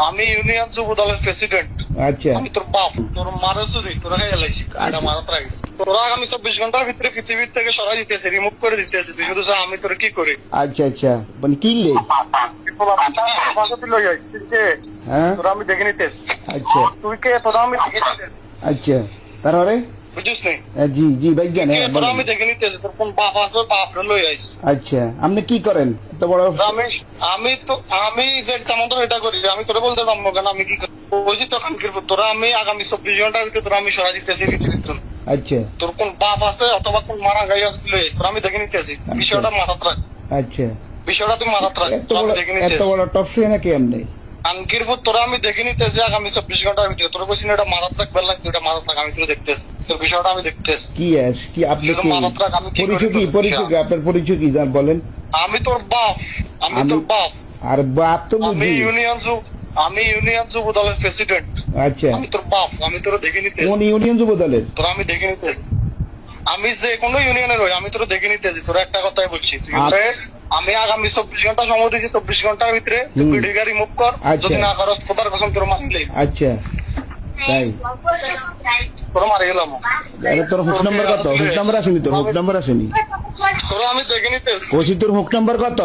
আমি ইউনিয়ন যুব দলের প্রেসিডেন্ট। আচ্ছা আমি তোর বাপ, তোর মারা শুধু তোরা এলাইছি এটা মারাত রাখিস। তোরা আগামী 24 ঘন্টার ভিতরে পৃথিবীর থেকে সরাই দিতেছে, রিমুভ করে দিতেছে। তুই শুধু চাও আমি তোর কি করি? আচ্ছা আচ্ছা মানে কিনলে হ্যাঁ তোরা আমি দেখে নিতেছি। আচ্ছা তুই কে? তোরা আমি দেখে নিতেছি, আচ্ছা তারপরে বুঝিস নি? জি জি ভাই জানে তোরা আমি দেখে নিতেছি। তোর কোন বাপ আছে, বাপ লই আইস। আচ্ছা আপনি কি করেন এত বড়? আমি যে কেমন তোর এটা করি, আমি তোরা বলতে পারবো কেন আমি কি করি? বুঝি তো কানকির পুত, তোরা আমি আগামী 24 ঘন্টার ভিতরে তোরা আমি সরাই দিতেছি পৃথিবীর জন্য। আচ্ছা তোর কোন বাপ আছে অথবা কোন মারা গাই আছে লই আইস। তোরা আমি দেখে নিতেছি। বিষয়টা মাথাত রাখ, আচ্ছা বিষয়টা তুই মাথাত রাখ। তোরা আমি দেখে এত নিতেছি। বড় টপ শুয়ে নাকি আপনি? কানকির পুত, তোরা আমি দেখে নিতেছি আগামী 24 ঘন্টার ভিতরে। তোরা বলছিস এটা মাথাত রাখ, বেলা তুই এটা মাথাত রাখ। আমি তোরা দেখতেছি, তোর বিষয়টা আমি দেখতেছি। কি আপনি শুধু কি মাথাত রাখ, আমি কি করি পরিচয় কি তোর পরিচয় কি আপনার পরিচয় কি জান বলেন? আমি তোর বাপ, আমি তোর বাপ। আর বাপ তো আমি বুঝি। ইউনিয়ন যুব দলের প্রেসিডেন্ট। আচ্ছা আমি তোর বাপ, আমি তোরা দেখে নিতেছি। কোন ইউনিয়ন যুব দলের? তোরা আমি দেখে নিতেছি। আমি যে কোনো ইউনিয়নের হই, আমি তোরা দেখে নিতেছি। তোরা একটা কথাই বলছি, তুই আমি আগামী 24 ঘন্টা সময় দিচ্ছি। 24 ঘন্টার ভিতরে তুই ভিডিও রিমুভ কর। আচ্ছা। যদি না করস খোদার কসম তোর মারিলে। আচ্ছা তাই তোরা মারি গেলাম। আরে তোর হুক নাম্বার কত? হুক নাম্বার আসেনি তোর? হুক নাম্বার আসেনি? তোরা আমি দেখে নিতেছি। কইছি তোর হুক নাম্বার কত?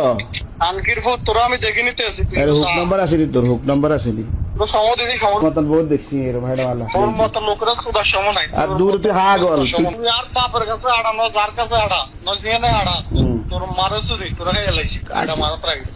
আনকির ফুট, তোরা আমি দেখে নিতেছি। তুই আরে হুক নাম্বার আসেনি তোর? হুক নাম্বার আসেনি? তোর সময় দিদি সময় মতন বহুত দেখছি এর ভাইডা वाला তোর মতো লোকরা সুদার সময় নাই। আর দূর তুই হাগল তুই আর বাপের কাছে আড়া, যার কাছে আড়া নজিয়ে আড়া। তোর মারে শুধু তোরা এলাইছি এটা মারাত রাখিস।